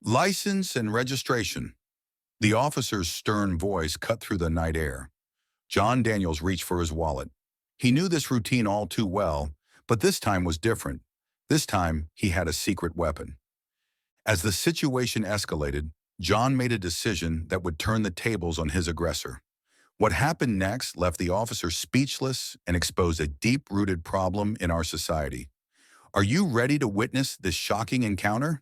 License and registration. The officer's stern voice cut through the night air. John Daniels reached for his wallet. He knew this routine all too well, but this time was different. This time, he had a secret weapon. As the situation escalated, John made a decision that would turn the tables on his aggressor. What happened next left the officer speechless and exposed a deep-rooted problem in our society. Are you ready to witness this shocking encounter?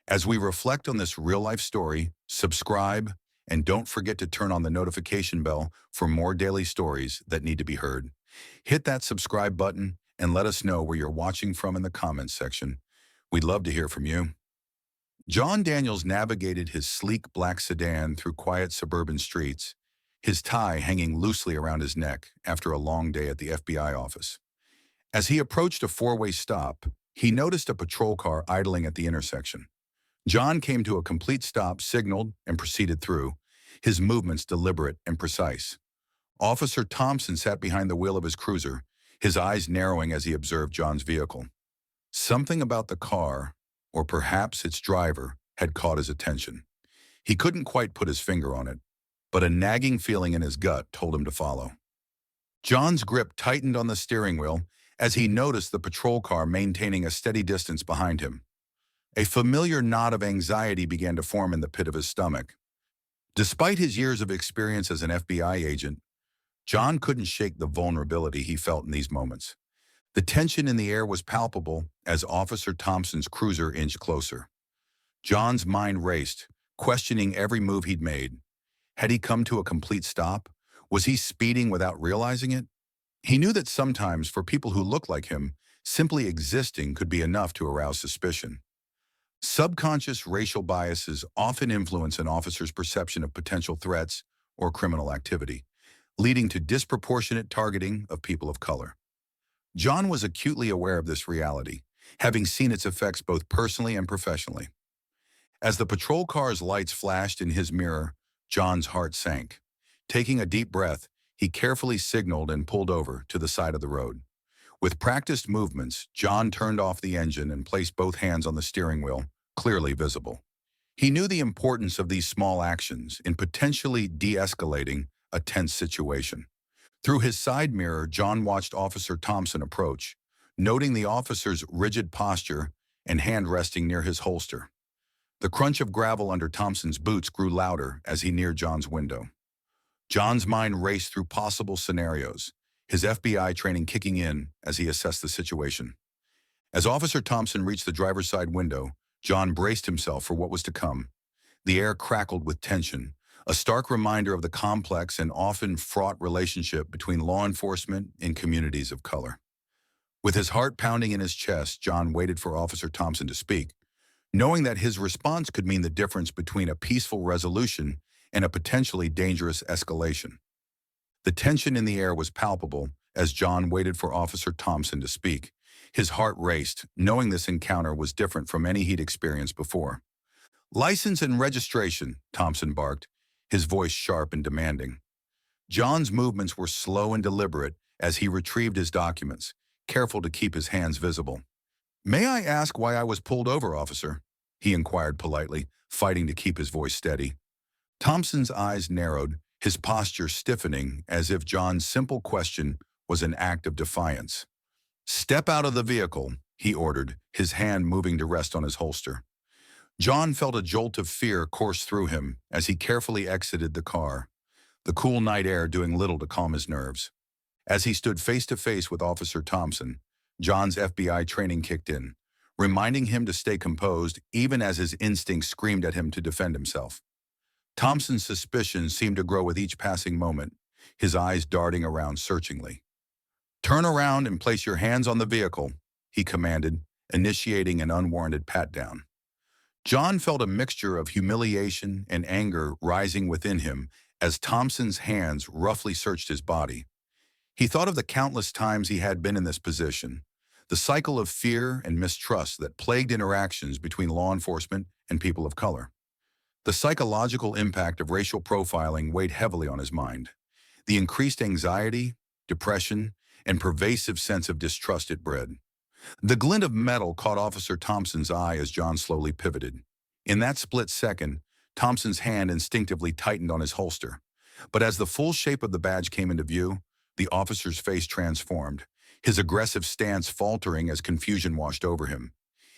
As we reflect on this real-life story, subscribe, and don't forget to turn on the notification bell for more daily stories that need to be heard. Hit that subscribe button and let us know where you're watching from in the comments section. We'd love to hear from you. John Daniels navigated his sleek black sedan through quiet suburban streets, his tie hanging loosely around his neck after a long day at the FBI office. As he approached a four-way stop, he noticed a patrol car idling at the intersection. John came to a complete stop, signaled, and proceeded through, his movements deliberate and precise. Officer Thompson sat behind the wheel of his cruiser, his eyes narrowing as he observed John's vehicle. Something about the car, or perhaps its driver, had caught his attention. He couldn't quite put his finger on it, but a nagging feeling in his gut told him to follow. John's grip tightened on the steering wheel as he noticed the patrol car maintaining a steady distance behind him. A familiar knot of anxiety began to form in the pit of his stomach. Despite his years of experience as an FBI agent, John couldn't shake the vulnerability he felt in these moments. The tension in the air was palpable as Officer Thompson's cruiser inched closer. John's mind raced, questioning every move he'd made. Had he come to a complete stop? Was he speeding without realizing it? He knew that sometimes, for people who looked like him, simply existing could be enough to arouse suspicion. Subconscious racial biases often influence an officer's perception of potential threats or criminal activity, leading to disproportionate targeting of people of color. John was acutely aware of this reality, having seen its effects both personally and professionally. As the patrol car's lights flashed in his mirror, John's heart sank. Taking a deep breath, he carefully signaled and pulled over to the side of the road. With practiced movements, John turned off the engine and placed both hands on the steering wheel, clearly visible. He knew the importance of these small actions in potentially de-escalating a tense situation. Through his side mirror, John watched Officer Thompson approach, noting the officer's rigid posture and hand resting near his holster. The crunch of gravel under Thompson's boots grew louder as he neared John's window. John's mind raced through possible scenarios, his FBI training kicking in as he assessed the situation. As Officer Thompson reached the driver's side window, John braced himself for what was to come. The air crackled with tension, a stark reminder of the complex and often fraught relationship between law enforcement and communities of color. With his heart pounding in his chest, John waited for Officer Thompson to speak, knowing that his response could mean the difference between a peaceful resolution and a potentially dangerous escalation. The tension in the air was palpable as John waited for Officer Thompson to speak. His heart raced, knowing this encounter was different from any he'd experienced before. "License and registration," Thompson barked, his voice sharp and demanding. John's movements were slow and deliberate as he retrieved his documents, careful to keep his hands visible. "May I ask why I was pulled over, officer?" he inquired politely, fighting to keep his voice steady. Thompson's eyes narrowed, his posture stiffening as if John's simple question was an act of defiance. "Step out of the vehicle," he ordered, his hand moving to rest on his holster. John felt a jolt of fear course through him as he carefully exited the car, the cool night air doing little to calm his nerves. As he stood face to face with Officer Thompson, John's FBI training kicked in, reminding him to stay composed even as his instincts screamed at him to defend himself. Thompson's suspicions seemed to grow with each passing moment, his eyes darting around searchingly. "Turn around and place your hands on the vehicle," he commanded, initiating an unwarranted pat-down. John felt a mixture of humiliation and anger rising within him as Thompson's hands roughly searched his body. He thought of the countless times he had been in this position, the cycle of fear and mistrust that plagued interactions between law enforcement and people of color. The psychological impact of racial profiling weighed heavily on his mind. The increased anxiety, depression, and pervasive sense of distrust it bred. The glint of metal caught Officer Thompson's eye as John slowly pivoted. In that split second, Thompson's hand instinctively tightened on his holster. But as the full shape of the badge came into view, the officer's face transformed, his aggressive stance faltering as confusion washed over him.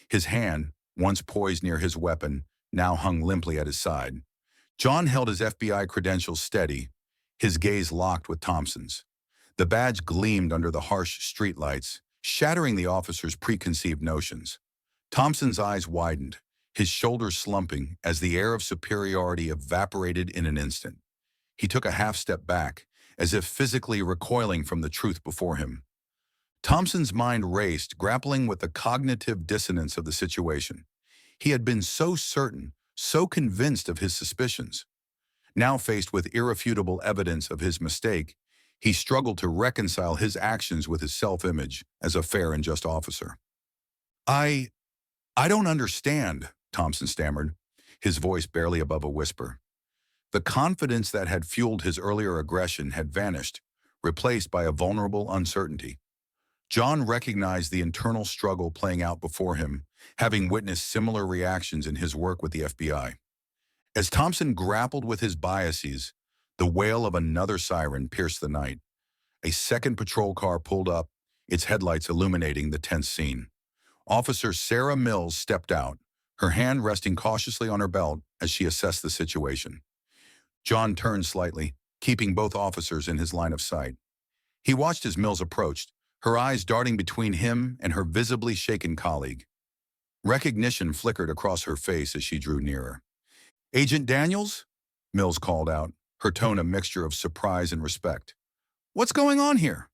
His hand, once poised near his weapon, now hung limply at his side. John held his FBI credentials steady, his gaze locked with Thompson's. The badge gleamed under the harsh streetlights, shattering the officer's preconceived notions. Thompson's eyes widened, his shoulders slumping as the air of superiority evaporated in an instant. He took a half-step back, as if physically recoiling from the truth before him. Thompson's mind raced, grappling with the cognitive dissonance of the situation. He had been so certain, so convinced of his suspicions. Now faced with irrefutable evidence of his mistake, he struggled to reconcile his actions with his self-image as a fair and just officer. I don't understand, Thompson stammered, his voice barely above a whisper. The confidence that had fueled his earlier aggression had vanished, replaced by a vulnerable uncertainty. John recognized the internal struggle playing out before him, having witnessed similar reactions in his work with the FBI. As Thompson grappled with his biases, the wail of another siren pierced the night. A second patrol car pulled up, its headlights illuminating the tense scene. Officer Sarah Mills stepped out, her hand resting cautiously on her belt as she assessed the situation. John turned slightly, keeping both officers in his line of sight. He watched as Mills approached, her eyes darting between him and her visibly shaken colleague. Recognition flickered across her face as she drew nearer. "Agent Daniels?" Mills called out, her tone a mixture of surprise and respect. "What's going on here?"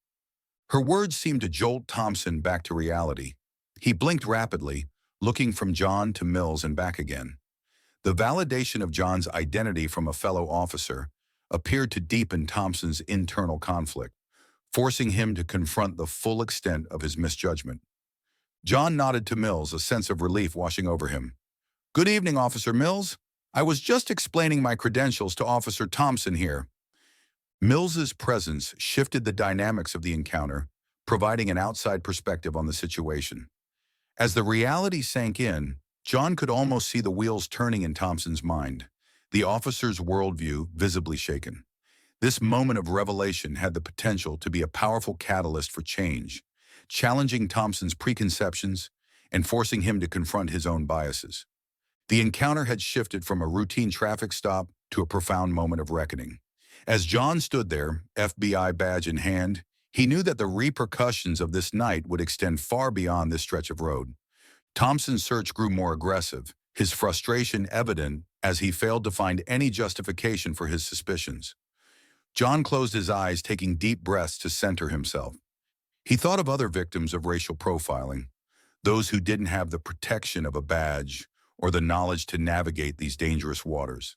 Her words seemed to jolt Thompson back to reality. He blinked rapidly, looking from John to Mills and back again. The validation of John's identity from a fellow officer appeared to deepen Thompson's internal conflict, forcing him to confront the full extent of his misjudgment. John nodded to Mills, a sense of relief washing over him. "Good evening, Officer Mills. I was just explaining my credentials to Officer Thompson here." Mills's presence shifted the dynamics of the encounter, providing an outside perspective on the situation. As the reality sank in, John could almost see the wheels turning in Thompson's mind, the officer's worldview visibly shaken. This moment of revelation had the potential to be a powerful catalyst for change, challenging Thompson's preconceptions and forcing him to confront his own biases. The encounter had shifted from a routine traffic stop to a profound moment of reckoning. As John stood there, FBI badge in hand, he knew that the repercussions of this night would extend far beyond this stretch of road. Thompson's search grew more aggressive, his frustration evident as he failed to find any justification for his suspicions. John closed his eyes, taking deep breaths to center himself. He thought of other victims of racial profiling, those who didn't have the protection of a badge or the knowledge to navigate these dangerous waters.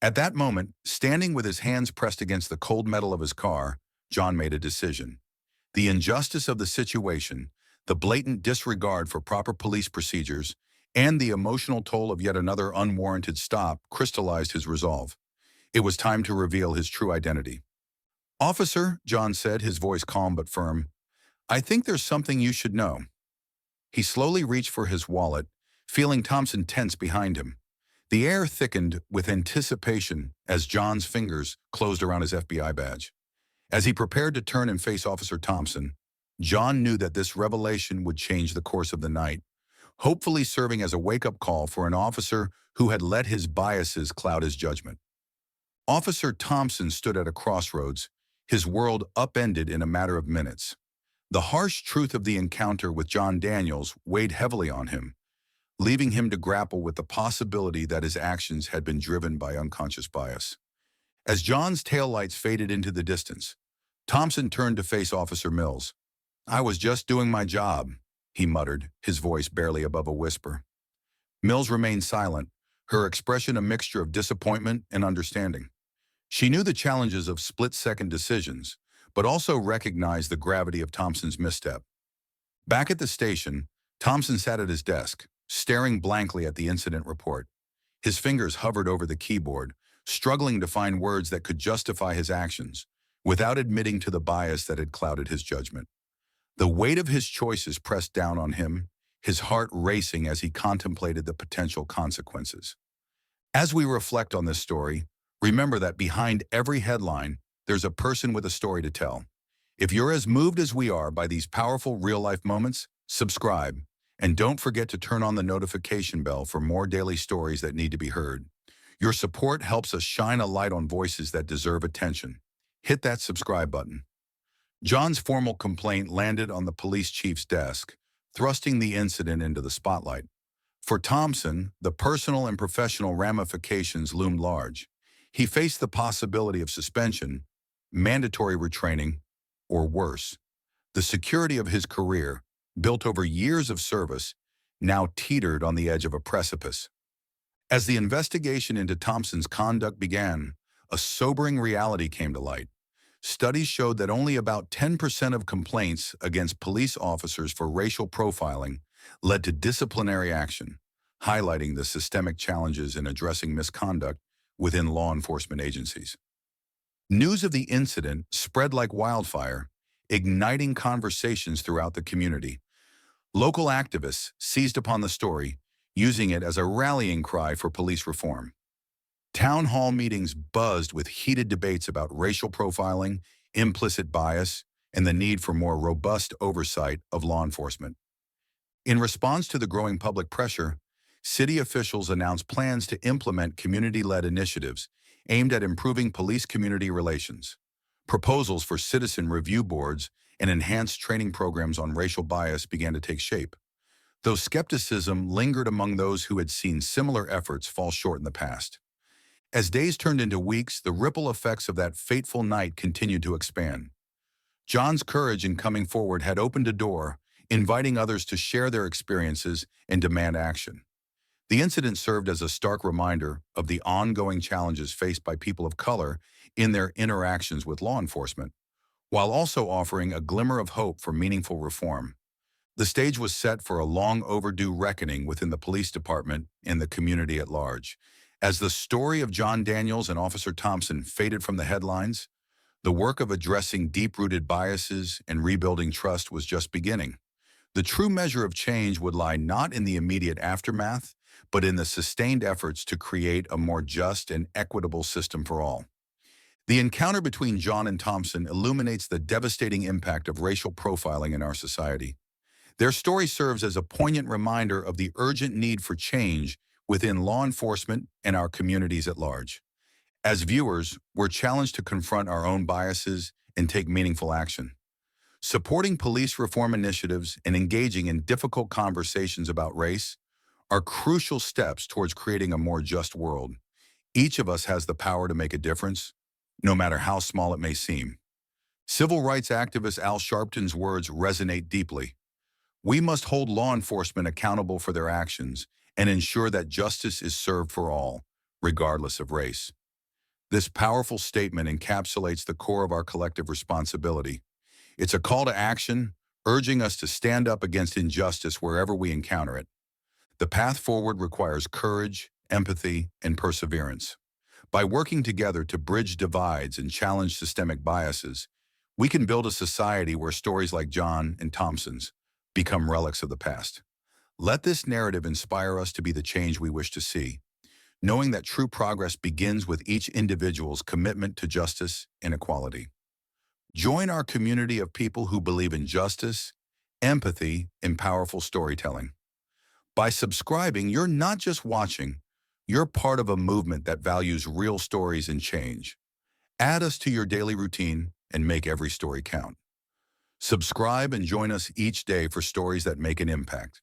At that moment, standing with his hands pressed against the cold metal of his car, John made a decision. The injustice of the situation, the blatant disregard for proper police procedures, and the emotional toll of yet another unwarranted stop crystallized his resolve. It was time to reveal his true identity. "Officer," John said, his voice calm but firm, "I think there's something you should know." He slowly reached for his wallet, feeling Thompson tense behind him. The air thickened with anticipation as John's fingers closed around his FBI badge. As he prepared to turn and face Officer Thompson, John knew that this revelation would change the course of the night, hopefully serving as a wake-up call for an officer who had let his biases cloud his judgment. Officer Thompson stood at a crossroads, his world upended in a matter of minutes. The harsh truth of the encounter with John Daniels weighed heavily on him, leaving him to grapple with the possibility that his actions had been driven by unconscious bias. As John's taillights faded into the distance, Thompson turned to face Officer Mills. "I was just doing my job," he muttered, his voice barely above a whisper. Mills remained silent, her expression a mixture of disappointment and understanding. She knew the challenges of split-second decisions, but also recognized the gravity of Thompson's misstep. Back at the station, Thompson sat at his desk, staring blankly at the incident report. His fingers hovered over the keyboard, struggling to find words that could justify his actions, without admitting to the bias that had clouded his judgment. The weight of his choices pressed down on him, his heart racing as he contemplated the potential consequences. As we reflect on this story, remember that behind every headline, there's a person with a story to tell. If you're as moved as we are by these powerful real-life moments, subscribe, and don't forget to turn on the notification bell for more daily stories that need to be heard. Your support helps us shine a light on voices that deserve attention. Hit that subscribe button. John's formal complaint landed on the police chief's desk, thrusting the incident into the spotlight. For Thompson, the personal and professional ramifications loomed large. He faced the possibility of suspension, mandatory retraining, or worse. The security of his career, built over years of service, now teetered on the edge of a precipice. As the investigation into Thompson's conduct began, a sobering reality came to light. Studies showed that only about 10% of complaints against police officers for racial profiling led to disciplinary action, highlighting the systemic challenges in addressing misconduct within law enforcement agencies. News of the incident spread like wildfire, igniting conversations throughout the community. Local activists seized upon the story, using it as a rallying cry for police reform. Town hall meetings buzzed with heated debates about racial profiling, implicit bias, and the need for more robust oversight of law enforcement. In response to the growing public pressure, city officials announced plans to implement community-led initiatives aimed at improving police-community relations. Proposals for citizen review boards and enhanced training programs on racial bias began to take shape, though skepticism lingered among those who had seen similar efforts fall short in the past. As days turned into weeks, the ripple effects of that fateful night continued to expand. John's courage in coming forward had opened a door, inviting others to share their experiences and demand action. The incident served as a stark reminder of the ongoing challenges faced by people of color in their interactions with law enforcement, while also offering a glimmer of hope for meaningful reform. The stage was set for a long overdue reckoning within the police department and the community at large. As the story of John Daniels and Officer Thompson faded from the headlines, the work of addressing deep-rooted biases and rebuilding trust was just beginning. The true measure of change would lie not in the immediate aftermath, but in the sustained efforts to create a more just and equitable system for all. The encounter between John and Thompson illuminates the devastating impact of racial profiling in our society. Their story serves as a poignant reminder of the urgent need for change within law enforcement and our communities at large. As viewers, we're challenged to confront our own biases and take meaningful action. Supporting police reform initiatives and engaging in difficult conversations about race are crucial steps towards creating a more just world. Each of us has the power to make a difference, no matter how small it may seem. Civil rights activist Al Sharpton's words resonate deeply. We must hold law enforcement accountable for their actions and ensure that justice is served for all, regardless of race. This powerful statement encapsulates the core of our collective responsibility. It's a call to action, urging us to stand up against injustice wherever we encounter it. The path forward requires courage, empathy, and perseverance. By working together to bridge divides and challenge systemic biases, we can build a society where stories like John and Thompson's become relics of the past. Let this narrative inspire us to be the change we wish to see, knowing that true progress begins with each individual's commitment to justice and equality. Join our community of people who believe in justice, empathy, and powerful storytelling. By subscribing, you're not just watching, you're part of a movement that values real stories and change. Add us to your daily routine and make every story count. Subscribe and join us each day for stories that make an impact.